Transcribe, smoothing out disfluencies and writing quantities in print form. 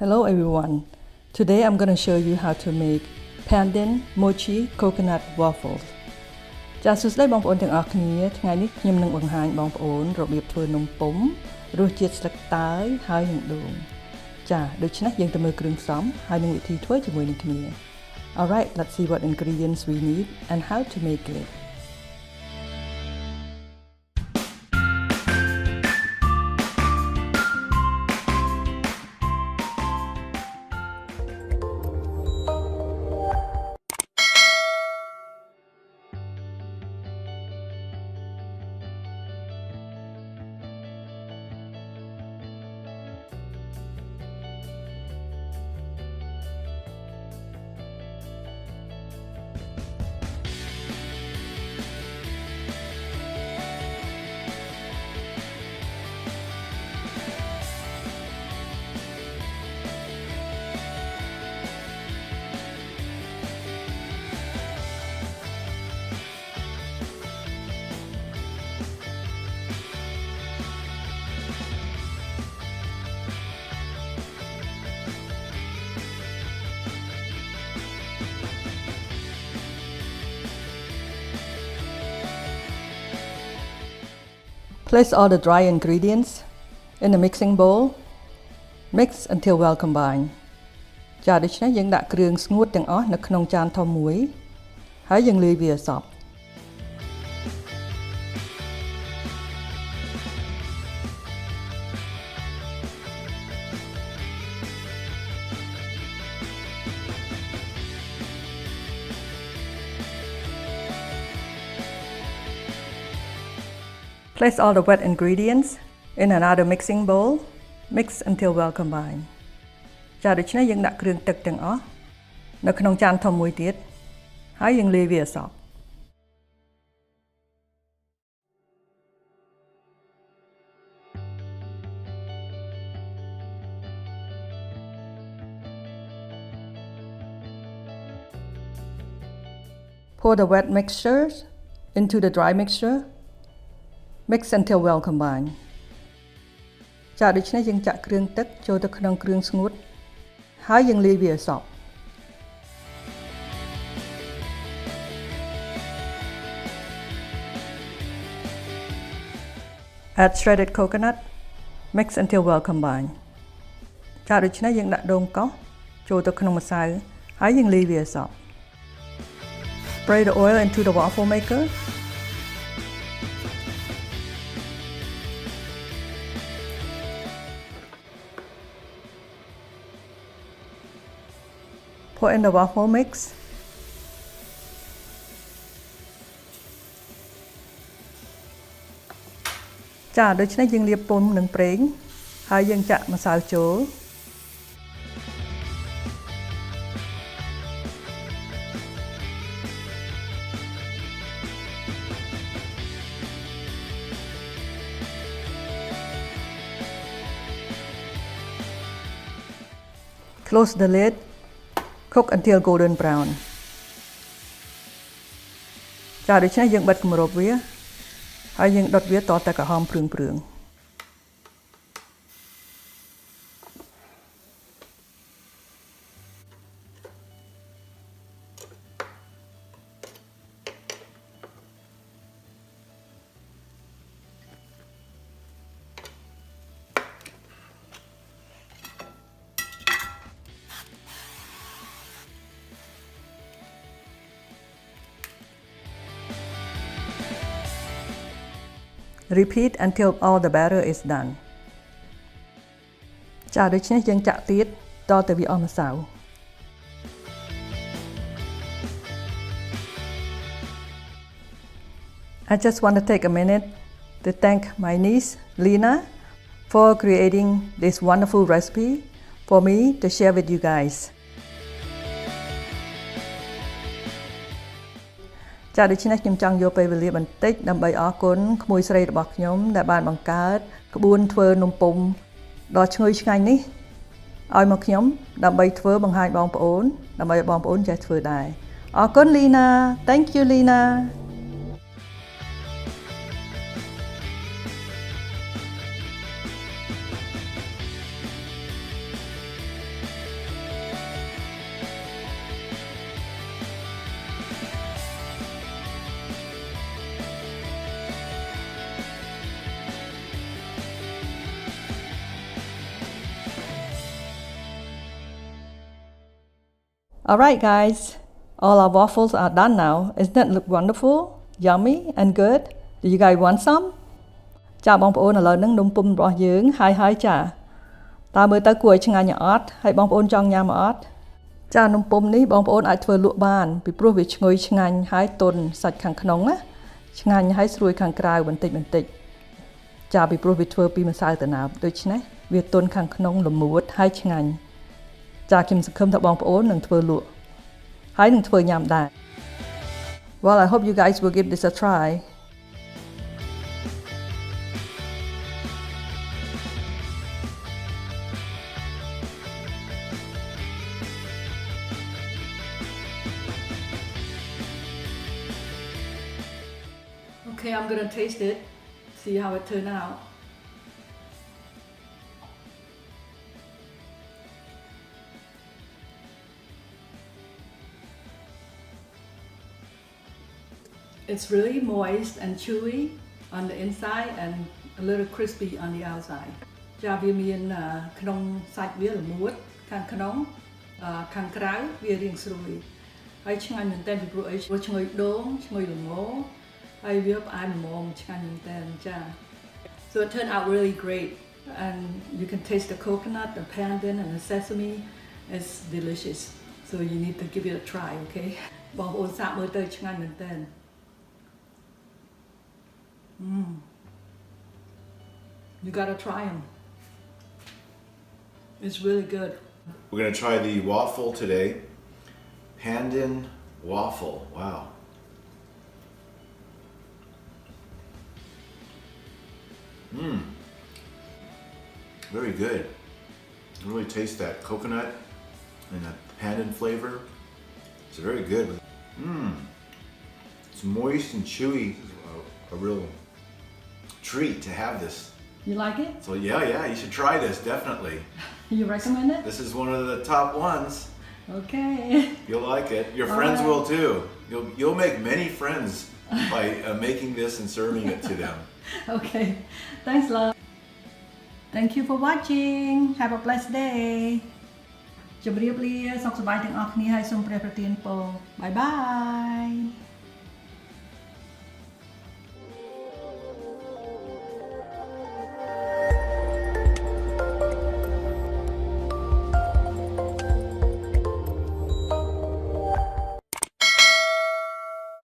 Hello everyone. Today I'm going to show you how to make Pandan Mochi coconut waffles. ចាសសួស្តីបងប្អូនទាំងអស់គ្នាថ្ងៃនេះខ្ញុំនឹងបង្ហាញបងប្អូនរបៀបធ្វើនំពុម្ពរសជាតិស្លឹកតើយហើយនឹងដូងចាដូច្នេះយើងទៅមើលគ្រឿងផ្សំហើយនឹងវិធីធ្វើជាមួយនឹងគ្នា Alright, let's see what ingredients we need and how to make it. Place all the dry ingredients in a mixing bowl. Mix until well combined. ចាដូច្នេះយើងដាក់គ្រឿងស្ងួតទាំងអស់នៅក្នុងចានធំមួយហើយយើងលាយវាឲ្យសព្វ Place all the wet ingredients in another mixing bowl. Mix until well combined. ចាដូច្នេះយើងដាក់គ្រឿងទឹកទាំងអស់នៅក្នុងចានធំមួយទៀតហើយយើងលាយវាឲ្យសព្វ Pour the wet mixture into the dry mixture. Mix until well combined. ចាដូច្នេះយើងចាក់គ្រឿងទឹកចូលទៅក្នុងគ្រឿងស្ងួតហើយយើងលាយវាឲ្យសព្វ Add shredded coconut. Mix until well combined. ចាដូច្នេះយើងដាក់ដូងកោសចូលទៅក្នុងម្សៅហើយយើងលាយវាឲ្យសព្វ Spray the oil into the waffle maker. Pour in the waffle mix. Chà, ដូច្នេះយើងលាបពុម្ពនឹងប្រេងហើយយើងចាក់ម្សៅចូល Close the lid. Cook until golden brown. ចាដូច្នេះយើងបិទគម្របវាហើយយើងដុតវាតតែក្រហមព្រឿងៗ Repeat until all the batter is done. ចាដូច្នេះយើងចាក់ទៀតតទៅវាអស់ម្សៅ I just want to take a minute to thank my niece Lena for creating this wonderful recipe for me to share with you guys. ចាដូច្នេះខ្ញុំចង់យកពេលវេលាបន្តិចដើម្បីអរគុណក្មួយស្រីរបស់ខ្ញុំដែលបានបង្កើតក្បួនធ្វើនំពុម្ពដ៏ឈ្ងុយឆ្ងាញ់នេះឲ្យមកខ្ញុំដើម្បីធ្វើបង្ហាញបងប្អូនដើម្បីឲ្យបងប្អូនចេះធ្វើដែរអរគុណ Lena. Thank you Lena. Alright guys, all our waffles are done now. Isn't that look wonderful, yummy and good? Do you guys want some? ចាបងប្អូនឥឡូវហ្នឹងនំពុម្ពរបស់យើងហើយចាតើមើលទៅគួរឲ្យឆ្ងាញ់អត់ហើយបងប្អូនចង់ញ៉ាំអត់ចានំពុម្ពនេះបងប្អូនអាចធ្វើលក់បានពីព្រោះវាឈ្ងុយឆ្ងាញ់ហើយទន់សាច់ខាងក្នុងណាឆ្ងាញ់ហើយស្រួយខាងក្រៅបន្តិចចាពីព្រោះវាធ្វើពីម្សៅត្នោតដូច្នេះវាទន់ខាងក្នុងល្មួតហើយឆ្ងាញ់ចាខ្ញុំសង្ឃឹមថាបងប្អូននឹងធ្វើលក់ហើយនឹងធ្វើញ៉ាំដែរ Well, I hope you guys will give this a try. Okay, I'm gonna taste it, see how it turned out. It's really moist and chewy on the inside and a little crispy on the outside. ចាវាមានក្នុងសាច់វាល្មួតខាងក្នុងខាងក្រៅវារាងស្រួយហើយឆ្ងាញ់មែនតើពីព្រោះអីឈ្ងុយដូងឈ្ងុយល្ងហើយវាផ្អែមល្មមឆ្ងាញ់មែនតើចា So it turned out really great and you can taste the coconut, the pandan and the sesame. It's delicious. So you need to give it a try, okay? បងប្អូនសាកមើលទៅឆ្ងាញ់មែនតើYou gotta try them. It's really good. We're gonna try the waffle today. Pandan waffle. Wow. Very good. You really taste that coconut and that pandan flavor. It's very good. It's moist and chewy. A real treat to have this. You like it? So yeah, you should try this, definitely. You recommend it? This is one of the top ones. Okay. You'll like it. Your friends will too. You'll make many friends by making this and serving it to them. Okay. Thanks, love. Thank you for watching. Have a blessed day. ជម្រាបលាសុខសប្បាយទាំងអស់គ្នាហើយសូមព្រះប្រទានពរ Bye bye.